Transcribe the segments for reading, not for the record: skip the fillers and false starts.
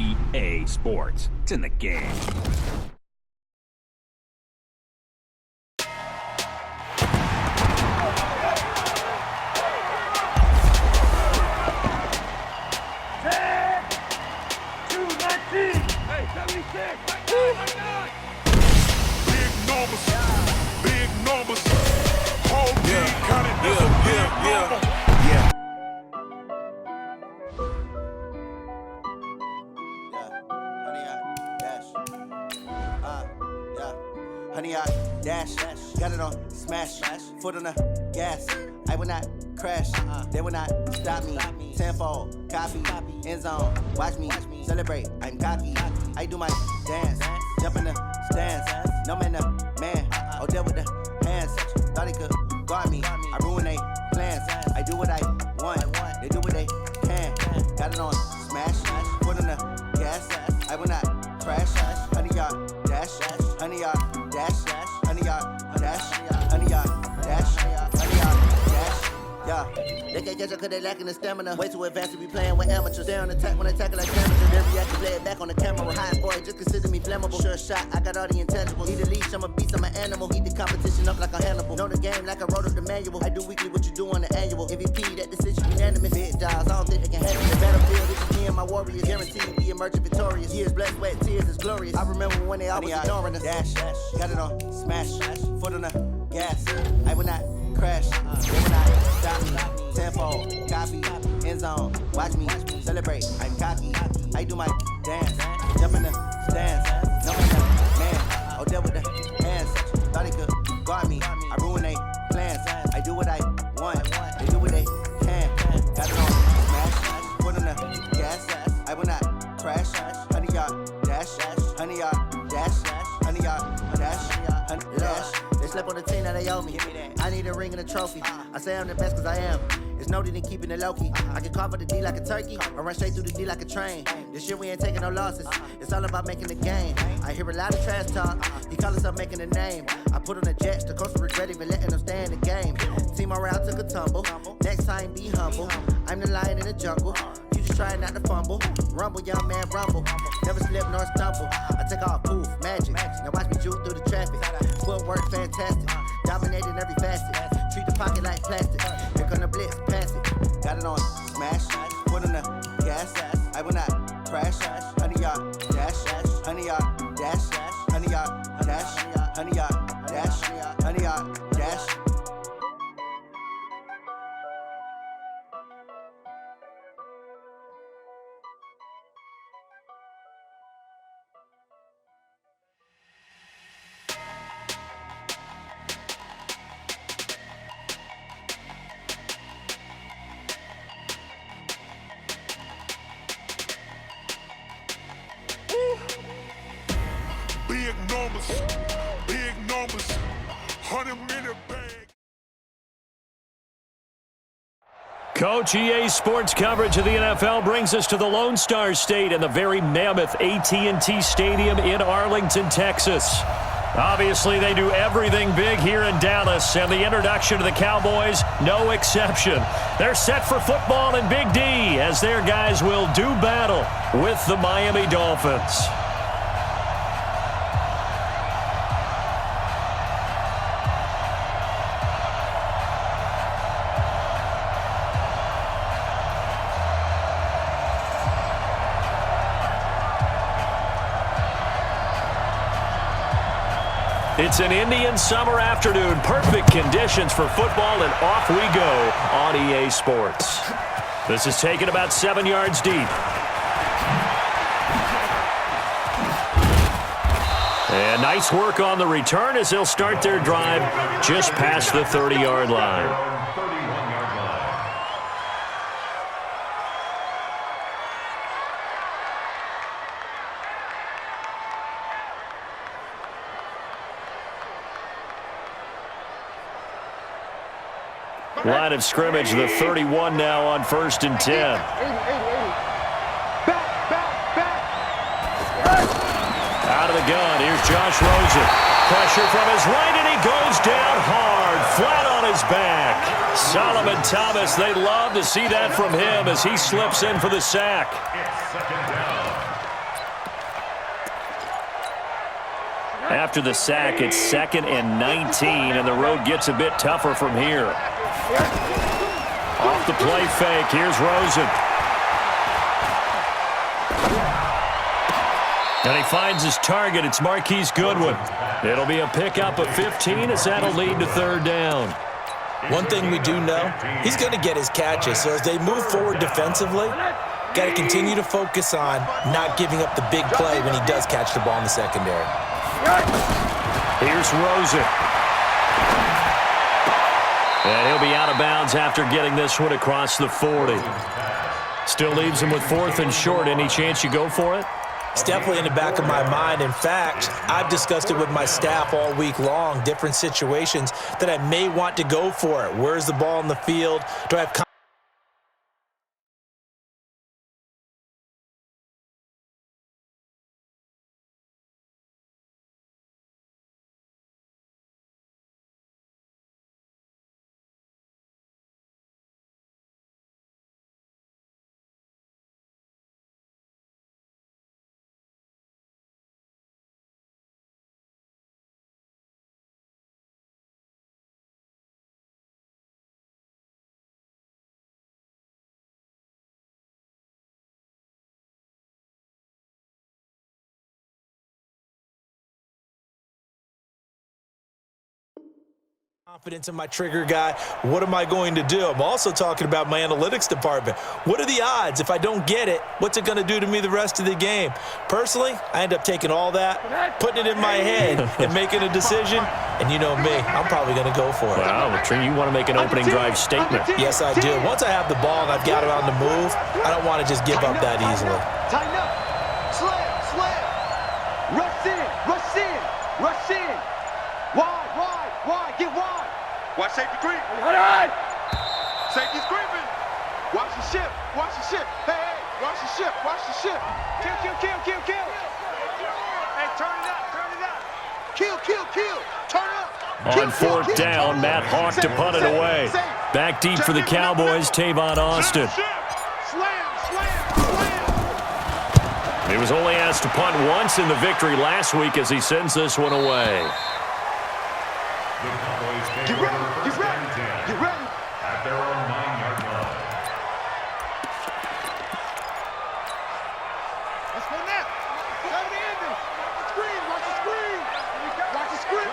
EA Sports. It's in the game. Honey, I dash, got it on smash, foot on the gas. I will not crash, they will not stop me. Tenfold, copy, end zone, watch me celebrate. I'm cocky, I do my dance, jump in the stands. No man, the man, oh there with the hands. Thought he could guard me, I ruin they plans. I do what I want, they do what they can. Got it on smash, foot on the gas. I will not crash, honey, y'all dash, honey, y'all dash, honey, y'all dash, honey, y'all dash, honey, y'all dash. Yeah, they can't catch up cause they lacking the stamina. Way too advanced to be playing with amateurs. They on attack when they tackle like amateurs. They react to play it back on the camera. High boy, just consider me flammable. Sure shot, I got all the intangibles. Need a leash, I'm a beast, I'm an animal. Eat the competition up like a Hannibal. Know the game like I wrote up the manual. I do weekly what you do on the annual. MVP, that decision unanimous. Big dogs, I don't think they can handle the battlefield. This is me and my warriors. Guaranteed we emerge victorious. Years, blood, sweat, tears is glorious. I remember when they always ignoring us. Dash, got it on smash, foot on the gas. I will not crash, they will not stop me. Tenfold, copy, end zone, watch me celebrate. I'm cocky, I do my dance, jump in the stands. No man, oh there with the hands. Thought he could guard me, I ruin they plans. I do what I want, they do what they can. Got it on smash, foot on the gas. I will not crash, honey y'all dash, honey y'all dash, honey y'all dash, honey dash. They slept on the team that they owe me. I need a ring and a trophy. I say I'm the best cause I am. It's no need in keeping it low-key. I can carve for the D like a turkey, or run straight through the D like a train. This year we ain't taking no losses. It's all about making the game. I hear a lot of trash talk. He call himself making a name. I put on the Jets. The coach will regret even letting them stay in the game. Team morale took a tumble. Next time be humble. I'm the lion in the jungle. You just trying not to fumble. Rumble, young man, rumble. Never slip nor stumble. I take off, poof, magic. Now watch me juke through the traffic. Footwork fantastic. Dominating every facet. Treat the pocket like plastic. Here come the blitz, pass it. Got it on smash, foot on the gas. I will not crash, honey y'all dash, honey y'all dash, honey y'all dash, honey y'all dash, honey y'all dash. Big numbers, 100 in the bag. Coach, EA Sports coverage of the NFL brings us to the Lone Star State and the very mammoth AT&T Stadium in Arlington, Texas. Obviously, they do everything big here in Dallas, and the introduction to the Cowboys, no exception. They're set for football in Big D as their guys will do battle with the Miami Dolphins. It's an Indian summer afternoon. Perfect conditions for football, and off we go on EA Sports. This is taken about 7 yards deep. And nice work on the return as they'll start their drive just past the 30-yard line. Line of scrimmage, the 31 now on 1st and 10. Out of the gun, here's Josh Rosen. Pressure from his right, and he goes down hard, flat on his back. Solomon Thomas, they love to see that from him as he slips in for the sack. After the sack, it's 2nd and 19, and the road gets a bit tougher from here. Off the play fake, here's Rosen. And he finds his target. It's Marquise Goodwin. It'll be a pickup of 15 as that'll lead to 3rd down. One thing we do know, he's going to get his catches. So as they move forward defensively, got to continue to focus on not giving up the big play when he does catch the ball in the secondary. Here's Rosen. And he'll be out of bounds after getting this one across the 40. Still leaves him with 4th and short. Any chance you go for it? It's definitely in the back of my mind. In fact, I've discussed it with my staff all week long, different situations that I may want to go for it. Where's the ball in the field? Do I have confidence in my trigger guy? What am I going to do? I'm also talking about my analytics department. What are the odds? If I don't get it, what's it going to do to me the rest of the game? Personally, I end up taking all that, putting it in my head, and making a decision. And you know me, I'm probably going to go for it. Wow, Tree, you want to make an opening drive statement. Yes, I do. Once I have the ball and I've got it on the move, I don't want to just give up that easily. Tighten up. Slam. Rush in. Wide. Get wide. Watch safety creep. Safety's creeping. Watch the ship. Hey, watch the ship. Kill. Hey, turn it up. Kill. Turn it up. On 4th down, Matt Hawk to punt it away. Back deep for the Cowboys, Tavon Austin. Slam. He was only asked to punt once in the victory last week as he sends this one away. Get ready. At their own 9-yard line. Let's go now. Cover the ending. Watch the screen.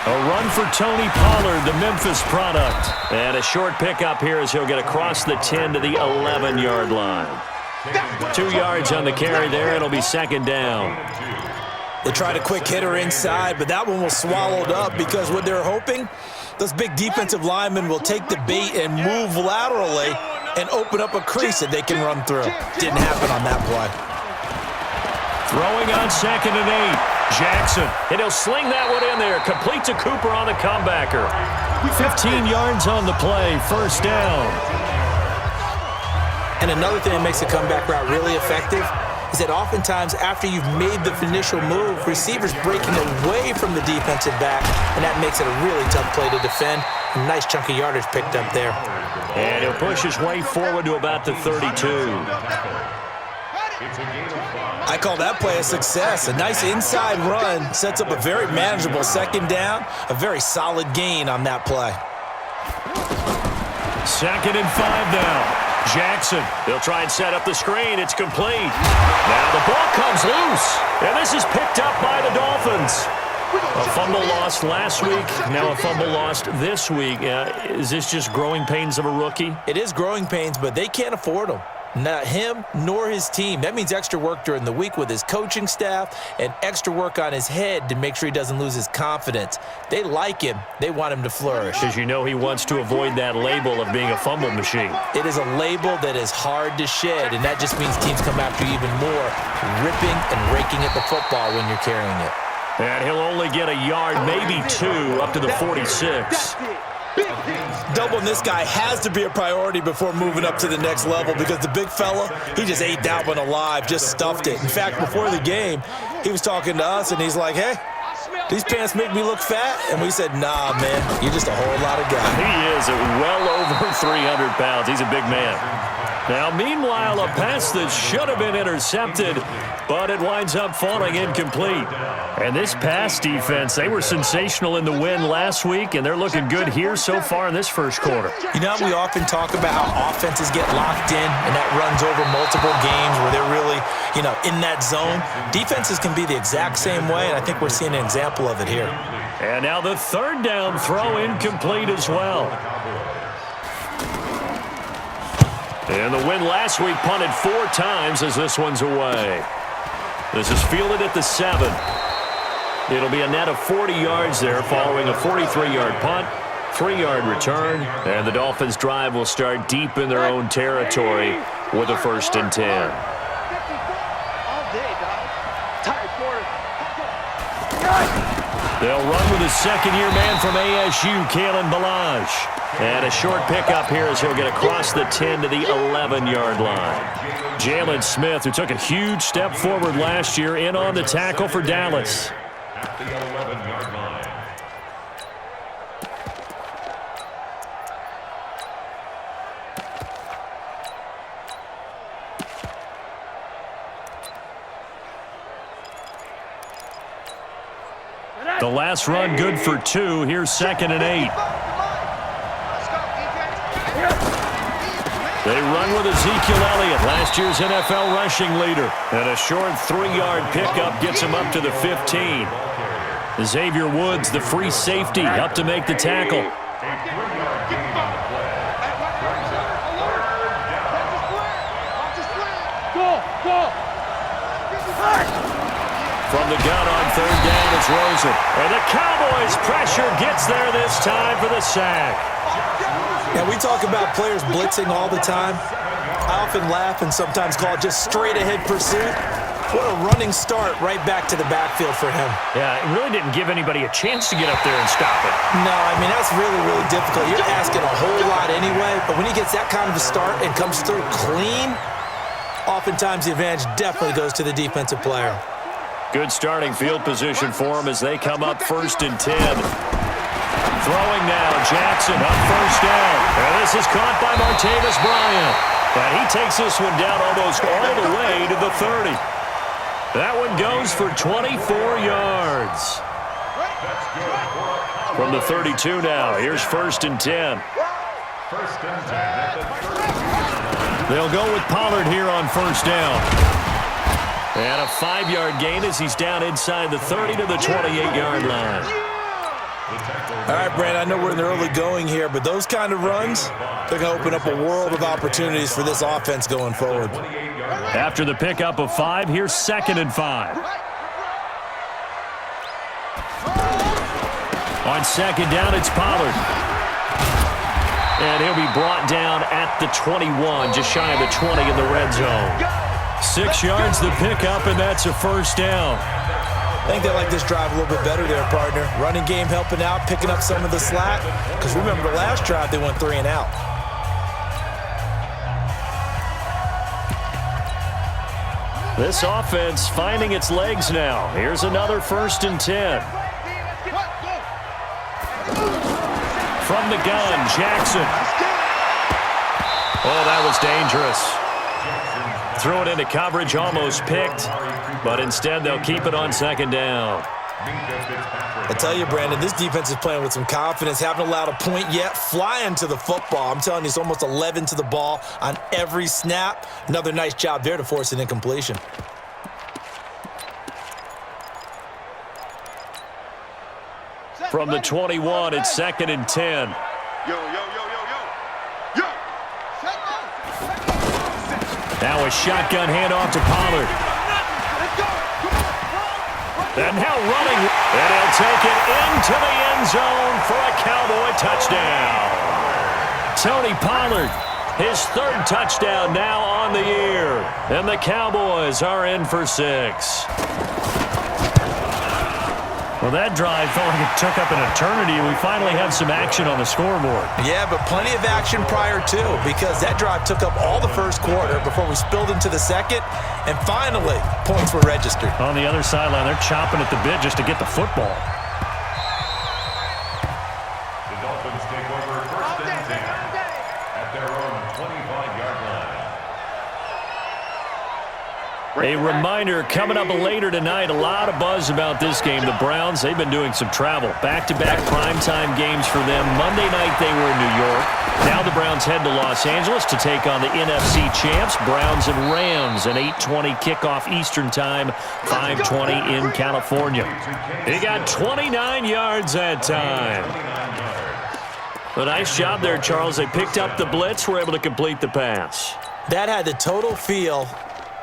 A run for Tony Pollard, the Memphis product. And a short pickup here as he'll get across the 10 to the 11-yard line. 2 yards on the carry there. It'll be 2nd down. They tried a quick hitter inside, but that one was swallowed up because what they're hoping, those big defensive linemen will take the bait and move laterally and open up a crease that they can run through. Didn't happen on that play. Throwing on 2nd and 8. Jackson, and he'll sling that one in there. Complete to Cooper on the comebacker. 15 yards on the play, 1st down. And another thing that makes the comeback route really effective is that oftentimes after you've made the initial move, receivers breaking away from the defensive back, and that makes it a really tough play to defend. A nice chunk of yardage picked up there. And he'll push his way forward to about the 32. I call that play a success. A nice inside run sets up a very manageable 2nd down, a very solid gain on that play. 2nd and 5 now. Jackson, they'll try and set up the screen. It's complete. Now the ball comes loose, and this is picked up by the Dolphins. A fumble lost last week, now a fumble lost this week. Is this just growing pains of a rookie? It is growing pains, but they can't afford them. Not him nor his team. That means extra work during the week with his coaching staff and extra work on his head to make sure he doesn't lose his confidence. They like him. They want him to flourish. Because you know he wants to avoid that label of being a fumble machine. It is a label that is hard to shed, and that just means teams come after you even more, ripping and raking at the football when you're carrying it. And he'll only get a yard, maybe 2, up to the 46. Doubling this guy has to be a priority before moving up to the next level because the big fella, he just ate that one alive, just stuffed it. In fact, before the game, he was talking to us, and he's like, hey, these pants make me look fat? And we said, nah, man, you're just a whole lot of guy. He is well over 300 pounds. He's a big man. Now, meanwhile, a pass that should have been intercepted, but it winds up falling incomplete. And this pass defense, they were sensational in the win last week, and they're looking good here so far in this first quarter. You know, we often talk about how offenses get locked in, and that runs over multiple games where they're really, in that zone. Defenses can be the exact same way, and I think we're seeing an example of it here. And now the third down throw incomplete as well. And the win last week punted 4 times as this one's away. This is fielded at the 7. It'll be a net of 40 yards there following a 43-yard punt, 3-yard return, and the Dolphins' drive will start deep in their own territory with a 1st and 10. They'll run with a second-year man from ASU, Kalen Ballage. And a short pickup here as he'll get across the 10 to the 11-yard line. Jalen Smith, who took a huge step forward last year, in on the tackle for Dallas. At the 11-yard line. The last run good for 2. Here's 2nd and 8. They run with Ezekiel Elliott, last year's NFL rushing leader. And a short 3-yard pickup gets him up to the 15. Xavier Woods, the free safety, up to make the tackle. From the gun on 3rd down, it's Rosen. And the Cowboys' pressure gets there this time for the sack. Now, we talk about players blitzing all the time. I often laugh and sometimes call it just straight-ahead pursuit. What a running start right back to the backfield for him. Yeah, it really didn't give anybody a chance to get up there and stop it. No, I mean, that's really, really difficult. You're asking a whole lot anyway, but when he gets that kind of a start and comes through clean, oftentimes the advantage definitely goes to the defensive player. Good starting field position for him as they come up 1st and 10. Throwing now, Jackson up 1st down. And this is caught by Martavis Bryant. And he takes this one down almost all the way to the 30. That one goes for 24 yards. From the 32 now, here's 1st and 10. They'll go with Pollard here on 1st down. And a 5-yard gain as he's down inside the 30 to the 28-yard line. All right, Brandon, I know we're in the early going here, but those kind of runs, they're going to open up a world of opportunities for this offense going forward. After the pickup of 5, here's 2nd and 5. On 2nd down, it's Pollard. And he'll be brought down at the 21, just shy of the 20 in the red zone. 6 yards the pickup, and that's a 1st down. I think they like this drive a little bit better there, partner. Running game helping out, picking up some of the slack. Because remember, the last drive, they went 3 and out. This offense finding its legs now. Here's another 1st and 10. From the gun, Jackson. Oh, that was dangerous. Threw it into coverage, almost picked, but instead they'll keep it on 2nd down. I tell you, Brandon, this defense is playing with some confidence. Haven't allowed a point yet. Flying to the football. I'm telling you, it's almost 11 to the ball on every snap. Another nice job there to force an incompletion. From the 21, it's 2nd and 10. Now a shotgun handoff to Pollard. And now running, and he'll take it into the end zone for a Cowboy touchdown. Tony Pollard, his 3rd touchdown now on the year. And the Cowboys are in for 6. Well, that drive felt like it took up an eternity, and we finally have some action on the scoreboard. Yeah, but plenty of action prior to, because that drive took up all the 1st quarter before we spilled into the 2nd, and finally, points were registered. On the other sideline, they're chomping at the bit just to get the football. The Dolphins take over 1st and 10 at their own 25-yard line. A reminder, coming up later tonight, a lot of buzz about this game. The Browns, they've been doing some travel. Back-to-back primetime games for them. Monday night they were in New York. Now the Browns head to Los Angeles to take on the NFC champs, Browns and Rams. An 8:20 kickoff Eastern time, 5:20 in California. He got 29 yards that time. A nice job there, Charles. They picked up the blitz, were able to complete the pass. That had the total feel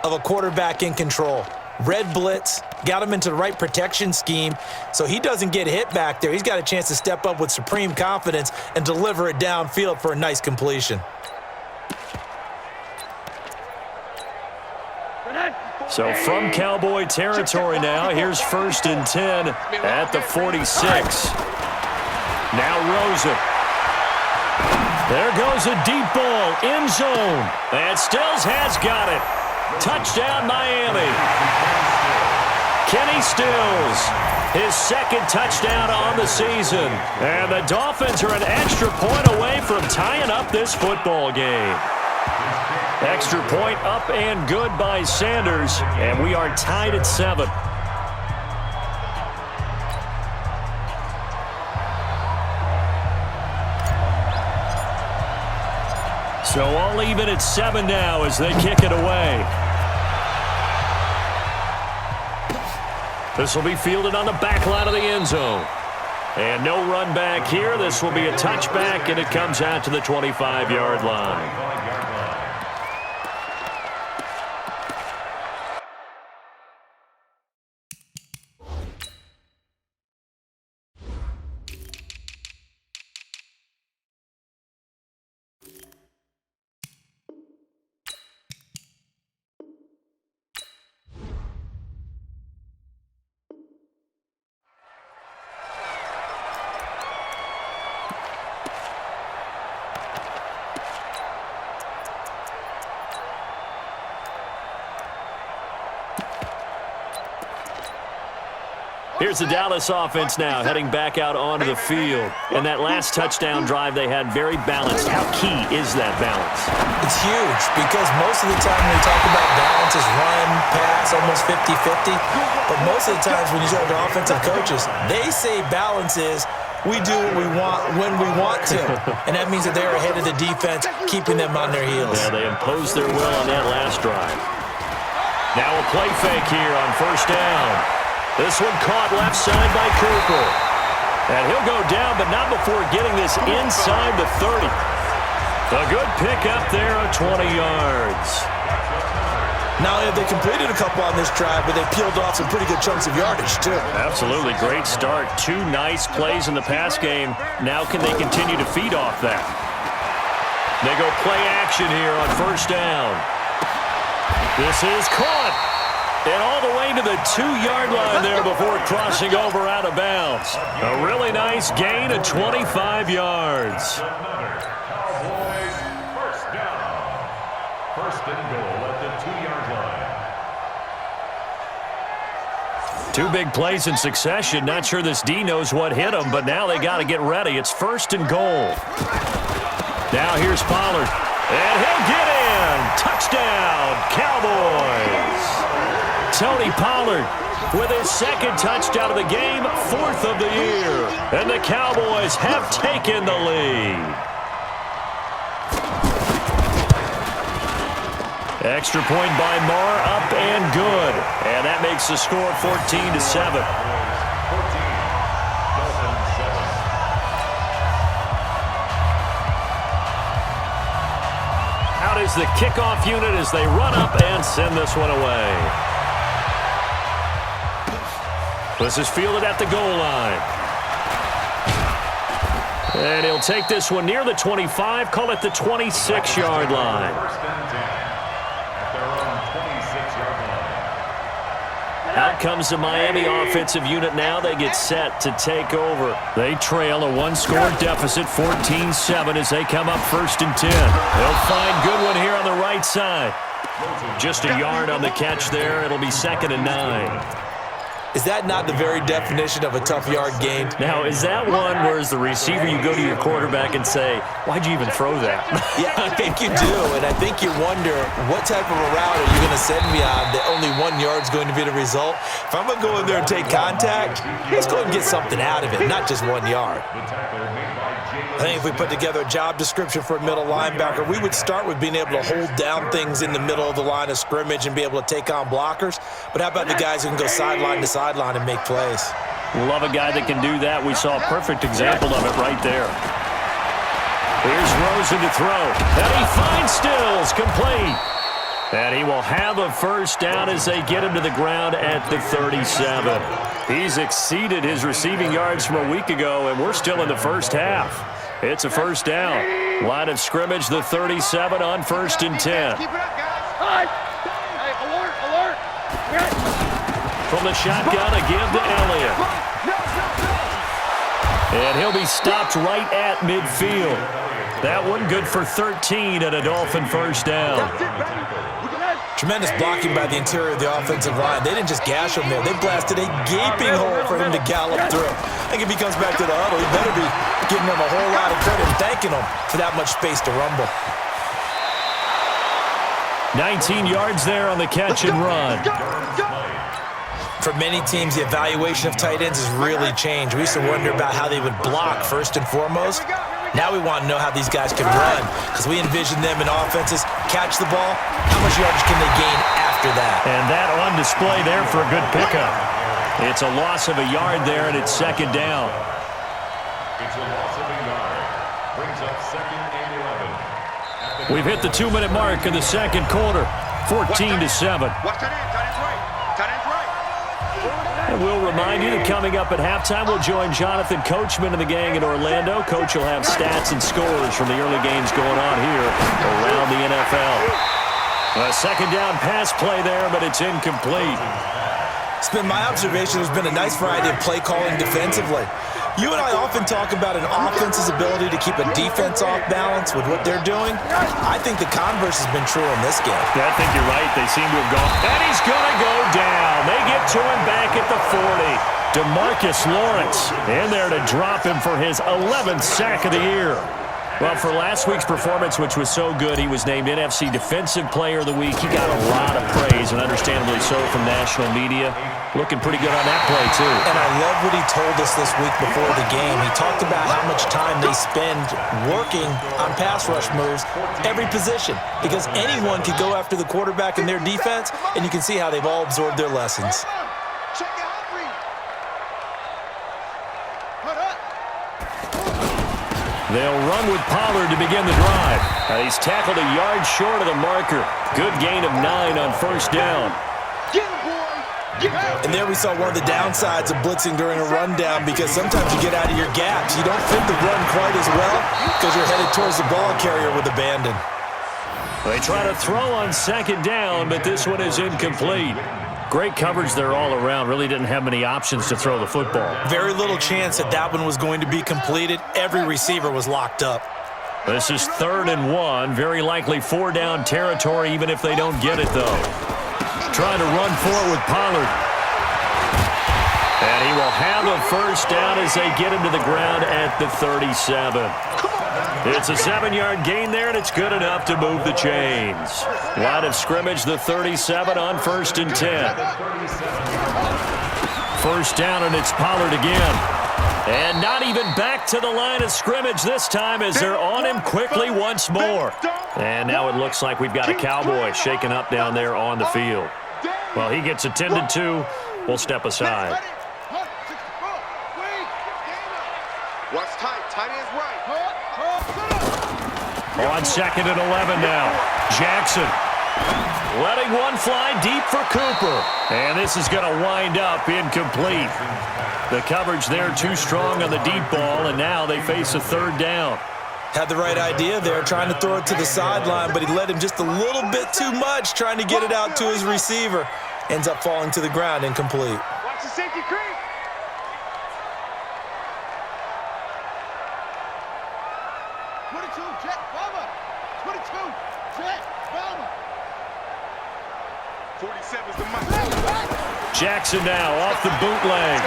of a quarterback in control. Red blitz, got him into the right protection scheme, so he doesn't get hit back there. He's got a chance to step up with supreme confidence and deliver it downfield for a nice completion. So from Cowboy territory now, here's 1st and 10 at the 46. Now Rosen. There goes a deep ball, end zone. And Stills has got it. Touchdown, Miami. Kenny Stills, his 2nd touchdown on the season. And the Dolphins are an extra point away from tying up this football game. Extra point up and good by Sanders. And we are tied at 7. So all even at 7 now as they kick it away. This will be fielded on the back line of the end zone. And no run back here. This will be a touchback, and it comes out to the 25-yard line. Here's the Dallas offense now, heading back out onto the field. And that last touchdown drive they had very balanced. How key is that balance? It's huge because most of the time when we talk about balance is run, pass, almost 50-50. But most of the times when you talk to offensive coaches, they say balance is we do what we want when we want to. And that means that they're ahead of the defense, keeping them on their heels. Yeah, they imposed their will on that last drive. Now a play fake here on 1st down. This one caught left side by Cooper. And he'll go down, but not before getting this inside the 30. A good pick up there of 20 yards. Not only have they completed a couple on this drive, but they peeled off some pretty good chunks of yardage, too. Absolutely. Great start. 2 nice plays in the pass game. Now can they continue to feed off that? They go play action here on 1st down. This is caught. And all the way to the 2-yard line there before crossing over out of bounds. A really nice gain of 25 yards. Cowboys 1st down. 1st and goal at the 2-yard line. 2 big plays in succession. Not sure this D knows what hit him, but now they got to get ready. It's 1st and goal. Now here's Pollard. And he'll get in. Touchdown, Cowboys. Tony Pollard with his 2nd touchdown of the game, 4th of the year. And the Cowboys have taken the lead. Extra point by Marr, up and good. And that makes the score 14-7. Out is the kickoff unit as they run up and send this one away. This is fielded at the goal line. And he'll take this one near the 25, call it the 26-yard line. 1st and 10 at their own 26-yard line. Out comes the Miami offensive unit now. They get set to take over. They trail a 1-score deficit, 14-7 as they come up 1st and 10. They'll find Goodwin here on the right side. Just a yard on the catch there. It'll be 2nd and 9. Is that not the very definition of a tough yard gain? Now, is that one where as the receiver you go to your quarterback and say, why'd you even throw that? Yeah, I think you do, and I think you wonder what type of a route are you going to send me on that only 1 yard is going to be the result, if I'm going to go in there and take contact, let's go and get something out of it, not just 1 yard. I think if we put together a job description for a middle linebacker, we would start with being able to hold down things in the middle of the line of scrimmage and be able to take on blockers. But how about the guys who can go sideline to sideline and make plays? Love a guy that can do that. We saw a perfect example of it right there. Here's Rosen to throw. And he finds Stills, complete. And he will have a first down as they get him to the ground at the 37. He's exceeded his receiving yards from a week ago, and we're still in the first half. It's a first down. Line of scrimmage, the 37 on 1st and 10. Keep it up, guys. Hey, alert. From the shotgun, a give to Elliott. And he'll be stopped right at midfield. That one good for 13 and a Dolphin first down. Tremendous blocking by the interior of the offensive line. They didn't just gash him there. They blasted a gaping hole for him to gallop through. I think if he comes back to the huddle, he better be giving them a whole lot of credit and thanking them for that much space to rumble. 19 yards there on the catch and run. For many teams, the evaluation of tight ends has really changed. We used to wonder about how they would block first and foremost. Now we want to know how these guys can run, because we envision them in offenses catch the ball. How much yardage can they gain after that? And that on display there for a good pickup. It's a loss of a yard there, and it's second down. It's a loss of a yard. Brings up 2nd and 11. We've hit the 2-minute mark in the second quarter, 14-7. Watch that end. Tight end's right. And we'll remind you that coming up at halftime, we'll join Jonathan Coachman and the gang in Orlando. Coach will have stats and scores from the early games going on here around the NFL. A second down pass play there, but it's incomplete. It's been my observation there's been a nice variety of play calling defensively. You and I often talk about an offense's ability to keep a defense off balance with what they're doing. I think the converse has been true in this game. Yeah, I think you're right. They seem to have gone. And he's going to go down. They get to him back at the 40. DeMarcus Lawrence in there to drop him for his 11th sack of the year. Well, for last week's performance, which was so good, he was named NFC Defensive Player of the Week. He got a lot of praise, and understandably so, from national media. Looking pretty good on that play, too. And I love what he told us this week before the game. He talked about how much time they spend working on pass rush moves, every position, because anyone could go after the quarterback in their defense, and you can see how they've all absorbed their lessons. Check it out, three. Put up. They'll run with Pollard to begin the drive. He's tackled a yard short of the marker. Good gain of 9 on first down. Get him, boy. And there we saw one of the downsides of blitzing during a rundown, because sometimes you get out of your gaps. You don't fit the run quite as well because you're headed towards the ball carrier with abandon. They try to throw on second down, but this one is incomplete. Great coverage there all around. Really didn't have many options to throw the football. Very little chance that that one was going to be completed. Every receiver was locked up. This is 3rd and 1. Very likely 4-down territory, even if they don't get it, though. Trying to run for it with Pollard. And he will have a first down as they get him to the ground at the 37. It's a 7-yard gain there, and it's good enough to move the chains. Line of scrimmage, the 37 on 1st and 10. First down, and it's Pollard again. And not even back to the line of scrimmage this time as they're on him quickly once more. And now it looks like we've got a Cowboy shaken up down there on the field. Well, he gets attended to. We'll step aside. Watch tight. Tight end's right. On 2nd and 11 now. Jackson letting one fly deep for Cooper. And this is going to wind up incomplete. The coverage there too strong on the deep ball, and now they face a 3rd down. Had the right idea there, trying to throw it to the sideline, but he led him just a little bit too much, trying to get it out to his receiver. Ends up falling to the ground, incomplete. Watch the safety creep. Jackson now off the bootleg.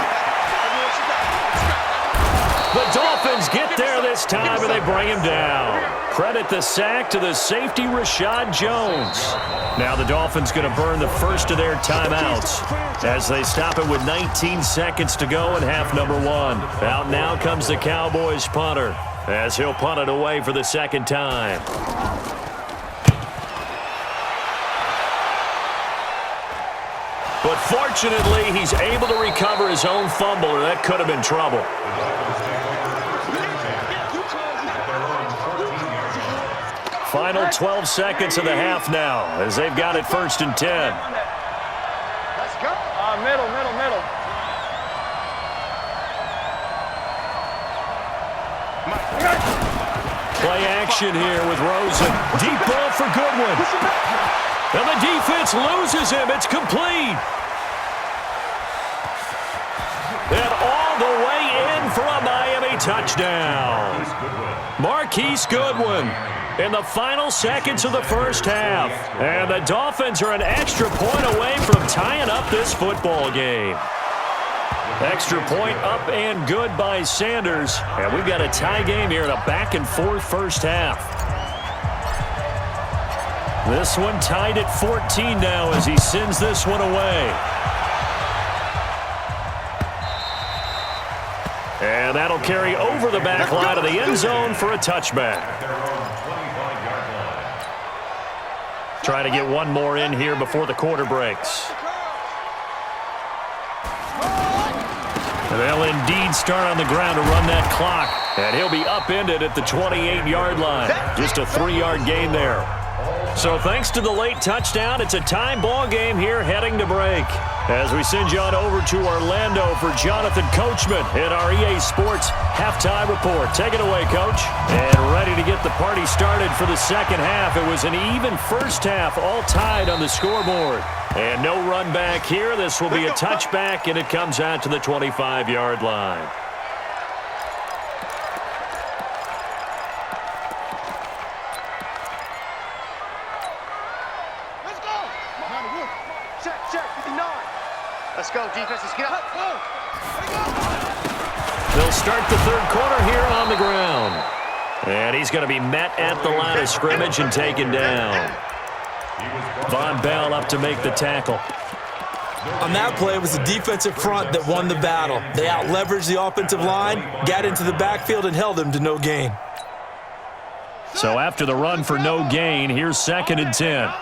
The Dolphins get there this this time, and they bring him down. Credit the sack to the safety, Rashad Jones. Now the Dolphins going to burn the first of their timeouts as they stop it with 19 seconds to go in half number 1. Out now comes the Cowboys punter as he'll punt it away for the second time. But fortunately, he's able to recover his own fumble, or that could have been trouble. Final 12 seconds of the half now as they've got it 1st and 10. Let's go. Middle. Play action here with Rosen. Deep ball for Goodwin. And the defense loses him. It's complete. And all the way in for a Miami touchdown. Marquise Goodwin in the final seconds of the first half. And the Dolphins are an extra point away from tying up this football game. Extra point up and good by Sanders. And we've got a tie game here in a back-and-forth first half. This one tied at 14 now as he sends this one away. And that'll carry over the back line of the end zone for a touchback. Trying to get one more in here before the quarter breaks. And they'll indeed start on the ground to run that clock. And he'll be upended at the 28-yard line. Just a 3-yard gain there. So thanks to the late touchdown, it's a time ball game here heading to break. As we send you on over to Orlando for Jonathan Coachman in our EA Sports Halftime Report. Take it away, Coach. And ready to get the party started for the second half. It was an even first half, all tied on the scoreboard. And no run back here. This will be a touchback, and it comes out to the 25-yard line. Let's go, defense. Let's get up. They'll start the third quarter here on the ground. And he's going to be met at the line of scrimmage and taken down. Von Bell up to make the tackle. On that play, it was the defensive front that won the battle. They out-leveraged the offensive line, got into the backfield, and held him to no gain. So after the run for no gain, here's 2nd and 10.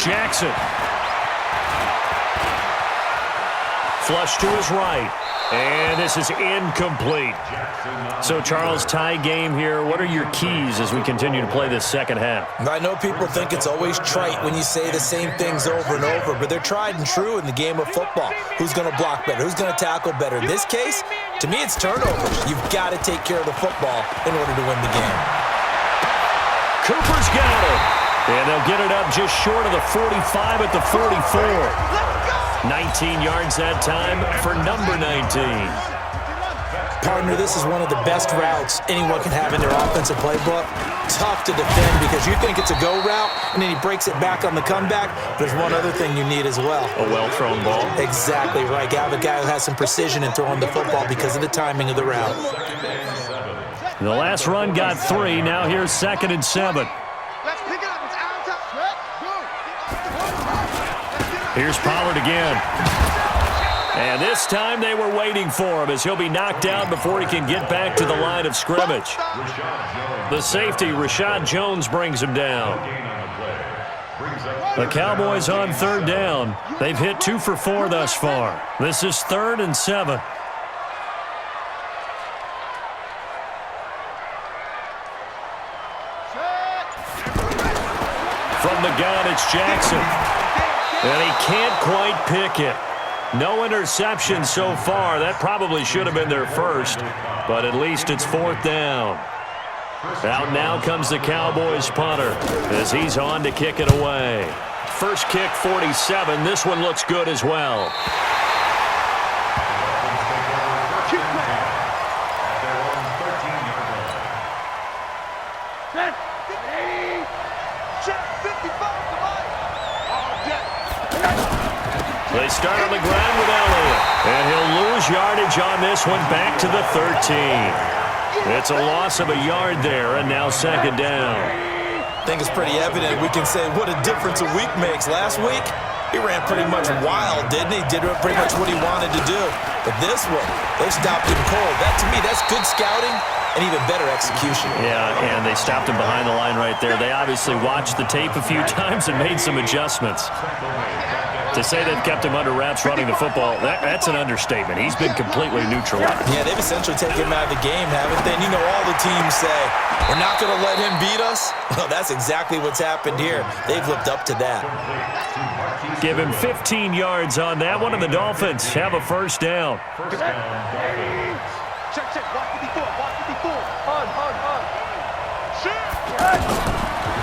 Jackson. Flush to his right. And this is incomplete. So, Charles, tie game here. What are your keys as we continue to play this second half? I know people think it's always trite when you say the same things over and over, but they're tried and true in the game of football. Who's going to block better? Who's going to tackle better? In this case, to me, it's turnovers. You've got to take care of the football in order to win the game. Cooper's got it. And they'll get it up just short of the 45 at the 44. 19 yards that time for number 19. Partner, this is one of the best routes anyone can have in their offensive playbook. Tough to defend because you think it's a go route, and then he breaks it back on the comeback. There's one other thing you need as well. A well-thrown ball. Exactly right. You have a guy who has some precision in throwing the football because of the timing of the route. The last run got 3. Now here's 2nd and 7. Let's pick it up. It's our time. Here's Pollard again. And this time they were waiting for him as he'll be knocked down before he can get back to the line of scrimmage. The safety, Rashad Jones, brings him down. The Cowboys on 3rd down. They've hit 2 for 4 thus far. This is 3rd and 7. From the gun, it's Jackson. And he can't quite pick it. No interception so far. That probably should have been their first, but at least it's 4th down. Out now comes the Cowboys punter as he's on to kick it away. First kick, 47. This one looks good as well. They start on the ground with Elliott. And he'll lose yardage on this one back to the 13. It's a loss of a yard there, and now second down. I think it's pretty evident. We can say what a difference a week makes. Last week, he ran pretty much wild, didn't he? Did pretty much what he wanted to do. But this one, they stopped him cold. That, to me, that's good scouting and even better execution. Yeah, and they stopped him behind the line right there. They obviously watched the tape a few times and made some adjustments. To say they've kept him under wraps running the football, that's an understatement. He's been completely neutralized. Yeah, they've essentially taken him out of the game, haven't they? And you know all the teams say, we're not going to let him beat us. Well, that's exactly what's happened here. They've lived up to that. Give him 15 yards on that one, and the Dolphins have a first down. Check, watch 54, watch 54. On.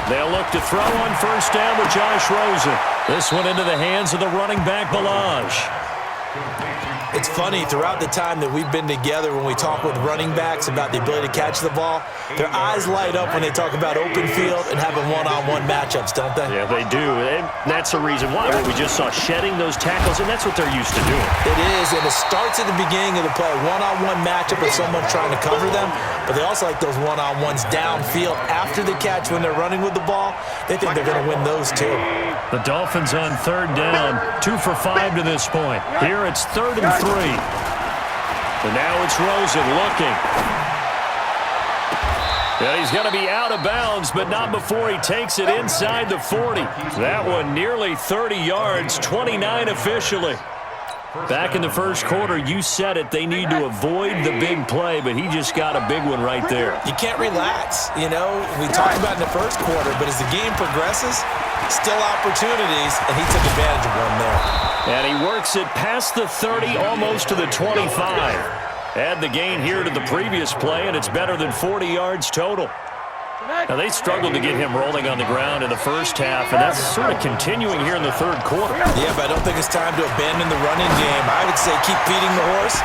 They'll look to throw on first down with Josh Rosen. This one into the hands of the running back, Balaj. It's funny, throughout the time that we've been together, when we talk with running backs about the ability to catch the ball, their eyes light up when they talk about open field and having one-on-one matchups, don't they? Yeah, they do. And that's the reason why. We just saw shedding those tackles, and that's what they're used to doing. It is, and it starts at the beginning of the play. One-on-one matchup with someone trying to cover them, but they also like those one-on-ones downfield after the catch when they're running with the ball. They think they're going to win those too. The Dolphins on third down, 2 for 5 to this point. Here it's 3rd and 3. And now it's Rosen looking. Yeah, he's going to be out of bounds, but not before he takes it inside the 40. That one nearly 30 yards, 29 officially. Back in the first quarter, you said it, they need to avoid the big play, but he just got a big one right there. You can't relax. You know, we talked about in the first quarter, but as the game progresses, still opportunities, and he took advantage of one there. And he works it past the 30, almost to the 25. Add the gain here to the previous play, and it's better than 40 yards total. Now, they struggled to get him rolling on the ground in the first half, and that's sort of continuing here in the third quarter. Yeah, but I don't think it's time to abandon the running game. I would say keep feeding the horse,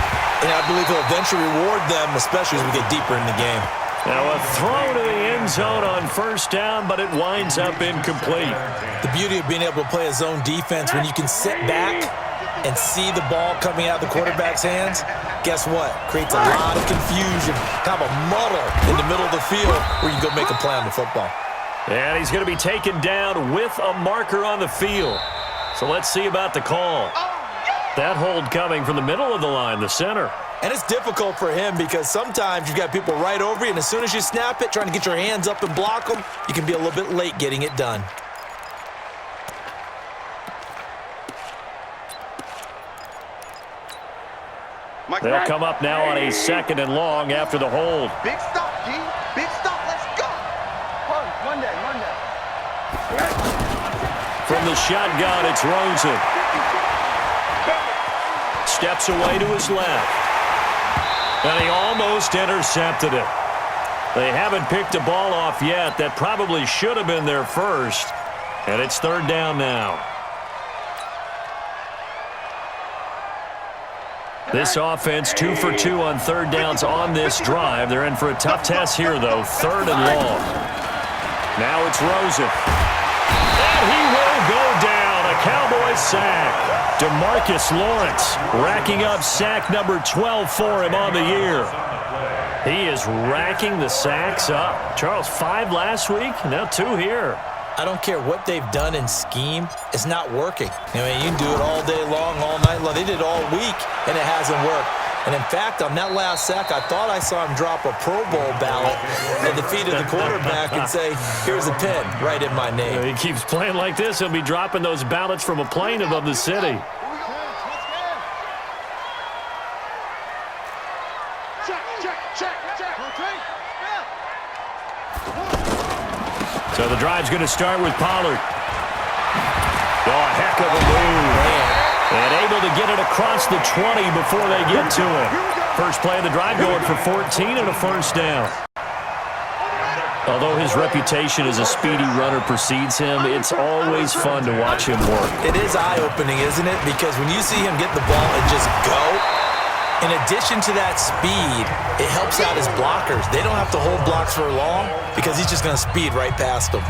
and I believe he'll eventually reward them, especially as we get deeper in the game. Now, a throw to the end zone on first down, but it winds up incomplete. The beauty of being able to play a zone defense, when you can sit back and see the ball coming out of the quarterback's hands, guess what? Creates a lot of confusion, kind of a muddle in the middle of the field where you can go make a play on the football. And he's going to be taken down with a marker on the field. So let's see about the call. That hold coming from the middle of the line, the center. And it's difficult for him because sometimes you've got people right over you, and as soon as you snap it, trying to get your hands up and block them, you can be a little bit late getting it done. They'll come up now on a 2nd and long after the hold. Big stop, G. Big stop. Let's go. Monday. From the shotgun, it's Rosen. Steps away to his left. And he almost intercepted it. They haven't picked a ball off yet. That probably should have been their first. And it's 3rd down now. This offense 2 for 2 on 3rd downs on this drive. They're in for a tough test here, though. 3rd and long. Now it's Rosen. And he will go down. A Cowboy sack. DeMarcus Lawrence racking up sack number 12 for him on the year. He is racking the sacks up. Charles, 5 last week, now 2 here. I don't care what they've done in scheme. It's not working. I mean, you can do it all day long, all night long. They did it all week, and it hasn't worked. And, in fact, on that last sack, I thought I saw him drop a Pro Bowl ballot at the feet of the quarterback and say, here's a pin right in my name. He keeps playing like this. He'll be dropping those ballots from a plane above the city. So the drive's going to start with Pollard. Oh, a heck of a move. And able to get it across the 20 before they get to it. First play of the drive going for 14 and a first down. Although his reputation as a speedy runner precedes him, it's always fun to watch him work. It is eye-opening, isn't it? Because when you see him get the ball and just go, in addition to that speed, it helps out his blockers. They don't have to hold blocks for long because he's just going to speed right past them.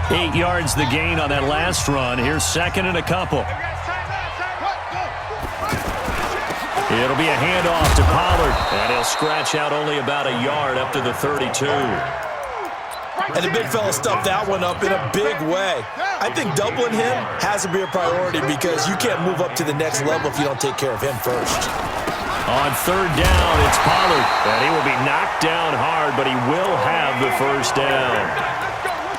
8 yards the gain on that last run. Here's 2nd and a couple. It'll be a handoff to Pollard, and he'll scratch out only about a yard up to the 32. And the big fella stuffed that one up in a big way. I think doubling him has to be a priority because you can't move up to the next level if you don't take care of him first. On third down, it's Pollard, and he will be knocked down hard, but he will have the first down.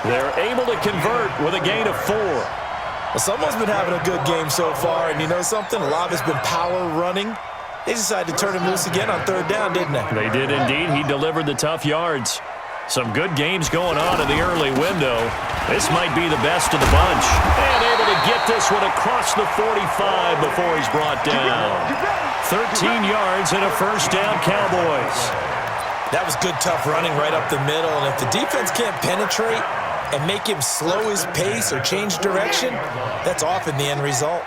They're able to convert with a gain of 4. Well, someone's been having a good game so far, and you know something? A lot of it's been power running. They decided to turn him loose again on third down, didn't they? They did indeed. He delivered the tough yards. Some good games going on in the early window. This might be the best of the bunch. And able to get this one across the 45 before he's brought down. 13 yards and a first down, Cowboys. That was good, tough running right up the middle. And if the defense can't penetrate and make him slow his pace or change direction, that's often the end result.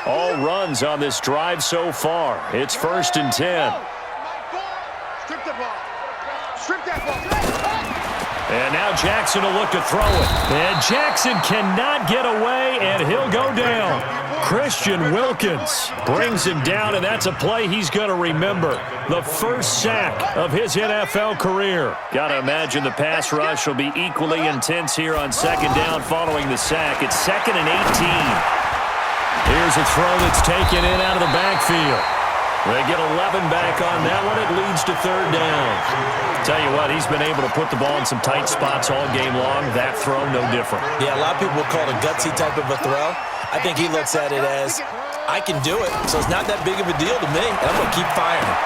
All runs on this drive so far. It's 1st and 10. Strip the ball. Strip that ball. And now Jackson will look to throw it. And Jackson cannot get away, and he'll go down. Christian Wilkins brings him down, and that's a play he's going to remember. The first sack of his NFL career. Got to imagine the pass rush will be equally intense here on second down following the sack. It's 2nd and 18. Here's a throw that's taken in out of the backfield. They get 11 back on that one. It leads to third down. Tell you what, he's been able to put the ball in some tight spots all game long. That throw, no different. Yeah, a lot of people will call it a gutsy type of a throw. I think he looks at it as, I can do it, so it's not that big of a deal to me, and I'm going to keep firing.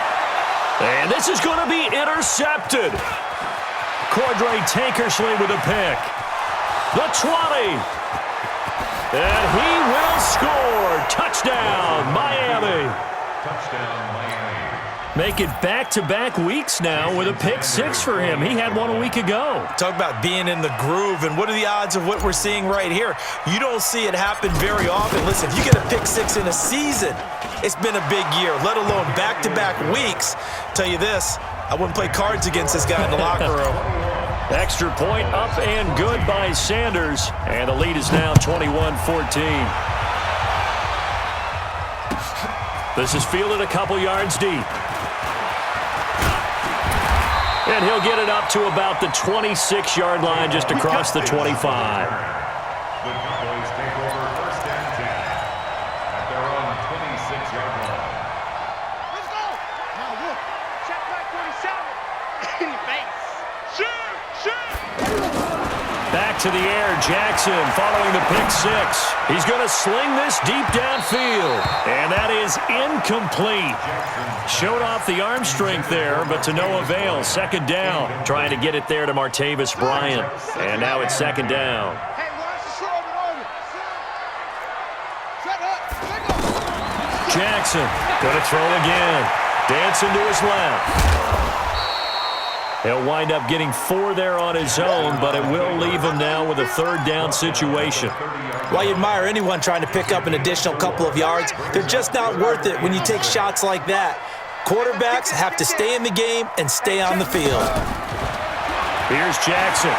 And this is going to be intercepted. Cordray Tankersley with a pick. The 20. And he will score. Touchdown, Miami. Touchdown, Miami. Make it back-to-back weeks now with a pick 6 for him. He had one a week ago. Talk about being in the groove, and what are the odds of what we're seeing right here? You don't see it happen very often. Listen, if you get a pick 6 in a season, it's been a big year, let alone back-to-back weeks. Tell you this, I wouldn't play cards against this guy in the locker room. Extra point up and good by Sanders. And the lead is now 21-14. This is fielded a couple yards deep. And he'll get it up to about the 26-yard line just across the 25. The Cowboys take over 1st and 10 at their own 26-yard line. Let's go. Now look. Check back 47. In the face. Shoot. Back to the air, Jackson following the pick 6. He's going to sling this deep downfield. And that is incomplete. Showed off the arm strength there, but to no avail. 2nd down. Trying to get it there to Martavis Bryant. And now it's 2nd down. Hey, watch the slow over. Shut up. Jackson going to throw again. Dancing to his left. He'll wind up getting 4 there on his own, but it will leave him now with a 3rd down situation. While you admire anyone trying to pick up an additional couple of yards, they're just not worth it when you take shots like that. Quarterbacks have to stay in the game and stay on the field. Here's Jackson.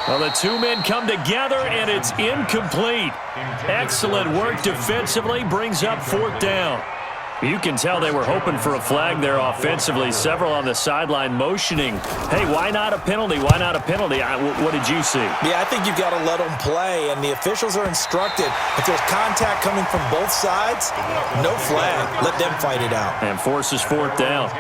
Well, the two men come together, and it's incomplete. Excellent work defensively, brings up 4th down. You can tell they were hoping for a flag there offensively. Several on the sideline motioning. Hey, why not a penalty? Why not a penalty? What did you see? Yeah, I think you've got to let them play, and the officials are instructed. If there's contact coming from both sides, no flag. Let them fight it out. And forces 4th down.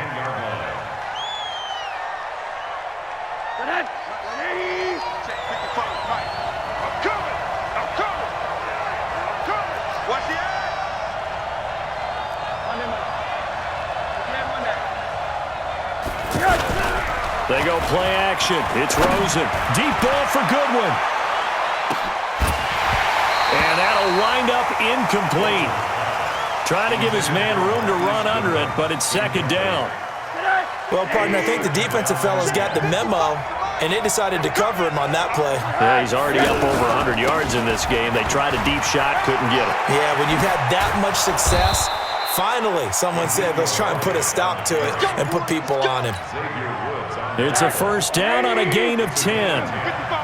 They go play action. It's Rosen. Deep ball for Goodwin. And that'll wind up incomplete. Trying to give his man room to run under it, but it's 2nd down. Well, partner, I think the defensive fellas got the memo, and they decided to cover him on that play. Yeah, he's already up over 100 yards in this game. They tried a deep shot, couldn't get it. Yeah, when you've had that much success, finally someone said, let's try and put a stop to it and put people on him. It's a 1st down on a gain of 10.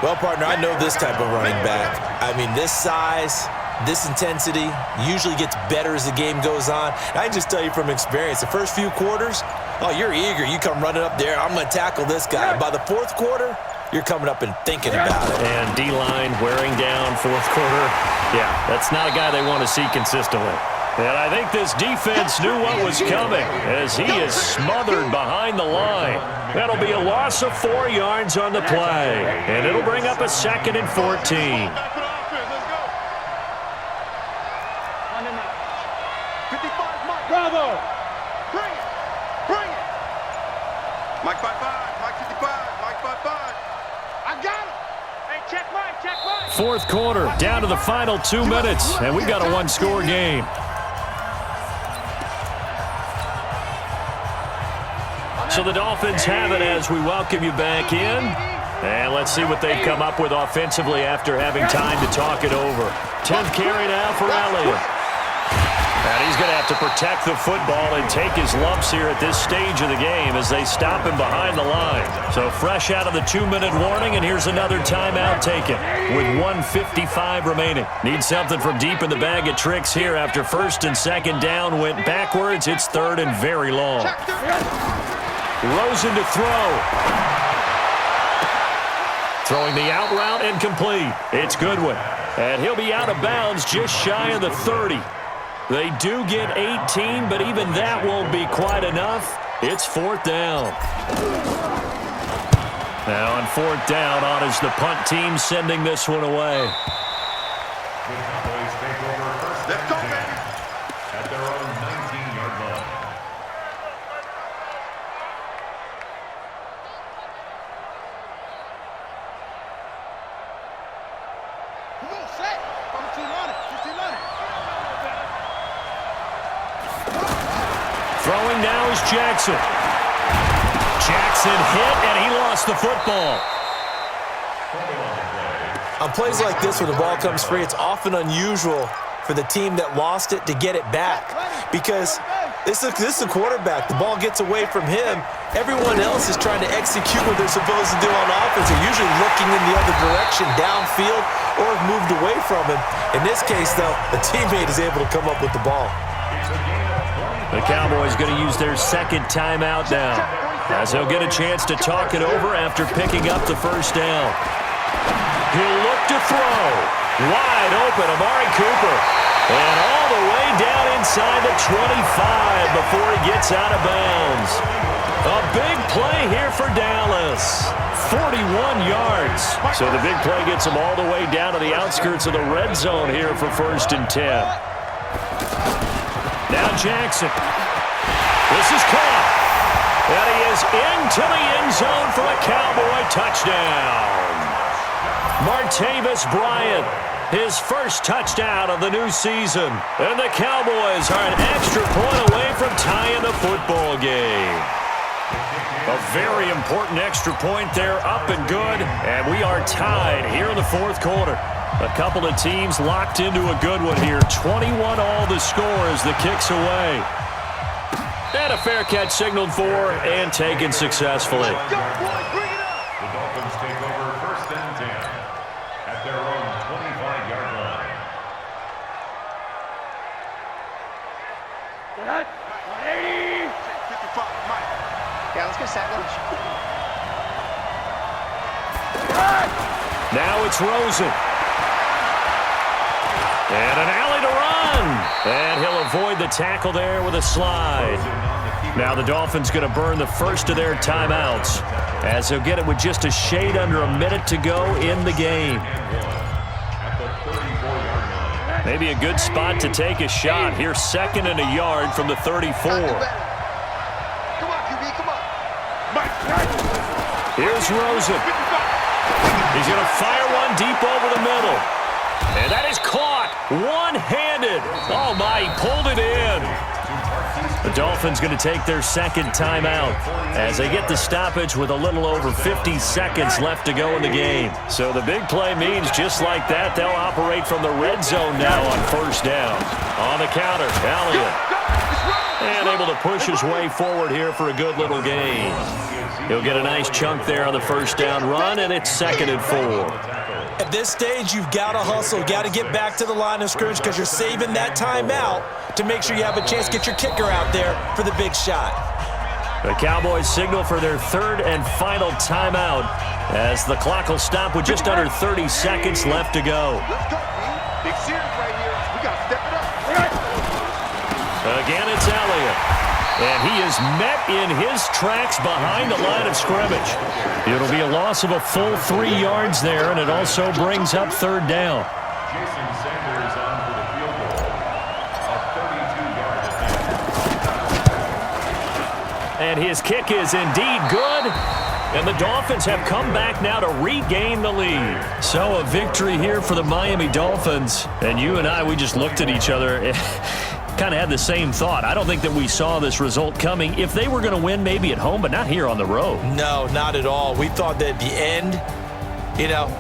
Well, partner, I know this type of running back. I mean, this size, this intensity usually gets better as the game goes on. And I can just tell you from experience, the first few quarters, oh, you're eager. You come running up there, I'm going to tackle this guy. And by the fourth quarter, you're coming up and thinking about it. And D-line wearing down fourth quarter. Yeah, that's not a guy they want to see consistently. And I think this defense knew what was coming as he is smothered behind the line. That'll be a loss of 4 yards on the play. And it'll bring up a 2nd and 14. Bravo! Bring it! Bring it! Mike 5-5, Mike 55, Mike 5-5. I got him! Hey, check Mike! Fourth quarter, down to the final 2 minutes, and we've got a one-score game. So the Dolphins have it as we welcome you back in. And let's see what they've come up with offensively after having time to talk it over. 10th carry now for Elliott. And he's going to have to protect the football and take his lumps here at this stage of the game as they stop him behind the line. So fresh out of the 2-minute warning, and here's another timeout taken with 1:55 remaining. Need something from deep in the bag of tricks here after 1st and 2nd down went backwards. It's 3rd and very long. Rosen to throw. Throwing the out route and complete. It's Goodwin. And he'll be out of bounds just shy of the 30. They do get 18, but even that won't be quite enough. It's 4th down. Now on 4th down, on is the punt team sending this one away. The Cowboys take over 1st and 10 at their own 19-yard line. Come on, set! 15-line. Throwing now is Jackson. Jackson hit, and he lost the football. On plays like this where the ball comes free, it's often unusual for the team that lost it to get it back because this is a quarterback. The ball gets away from him. Everyone else is trying to execute what they're supposed to do on offense. They're usually looking in the other direction, downfield, or have moved away from him. In this case, though, the teammate is able to come up with the ball. The Cowboys going to use their 2nd timeout now as they'll get a chance to talk it over after picking up the 1st down. He'll look to throw. Wide open, Amari Cooper. And all the way down inside the 25 before he gets out of bounds. A big play here for Dallas. 41 yards. So the big play gets him all the way down to the outskirts of the red zone here for 1st and 10. Now Jackson. This is caught. And he is into the end zone for a Cowboy touchdown. Martavis Bryant, his first touchdown of the new season. And the Cowboys are an extra point away from tying the football game. A very important extra point there, up and good. And we are tied here in the 4th quarter. A couple of teams locked into a good one here. 21 all the score as the kick's away. And a fair catch signaled for and taken successfully. The Dolphins take over 1st and 10 at their own 25-yard line. Yeah, let's get sack lunch. Now it's Rosen. And an alley to run. And he'll avoid the tackle there with a slide. Now the Dolphins going to burn the first of their timeouts as they'll get it with just a shade under a minute to go in the game. Maybe a good spot to take a shot. Here's 2nd and a yard from the 34. Come on, QB, come on. Here's Rosen. He's going to fire one deep over the middle. And that is caught one-handed. Oh, my, he pulled it in. The Dolphins going to take their 2nd timeout as they get the stoppage with a little over 50 seconds left to go in the game. So the big play means just like that, they'll operate from the red zone now on 1st down. On the counter, Elliott. And able to push his way forward here for a good little gain. He'll get a nice chunk there on the 1st down run, and it's 2nd and 4. At this stage, you've got to hustle, got to get back to the line of scrimmage because you're saving that timeout to make sure you have a chance to get your kicker out there for the big shot. The Cowboys signal for their third and final timeout as the clock will stop with just under 30 seconds left to go. Let's go, B. Big series right here. We got to step it up. Again, it's Elliott. And he is met in his tracks behind the line of scrimmage. It'll be a loss of a full 3 yards there, and it also brings up third down. Jason Sanders on for the field goal. A 32-yard attempt. And his kick is indeed good. And the Dolphins have come back now to regain the lead. So a victory here for the Miami Dolphins. And you and I, we just looked at each other. Kind of had the same thought. I don't think that we saw this result coming. If they were going to win, maybe at home, but not here on the road. No, not at all. We thought that at the end,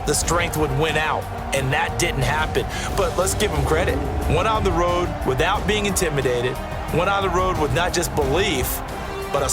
the strength would win out, and that didn't happen. But let's give them credit. Went on the road without being intimidated. Went on the road with not just belief, but a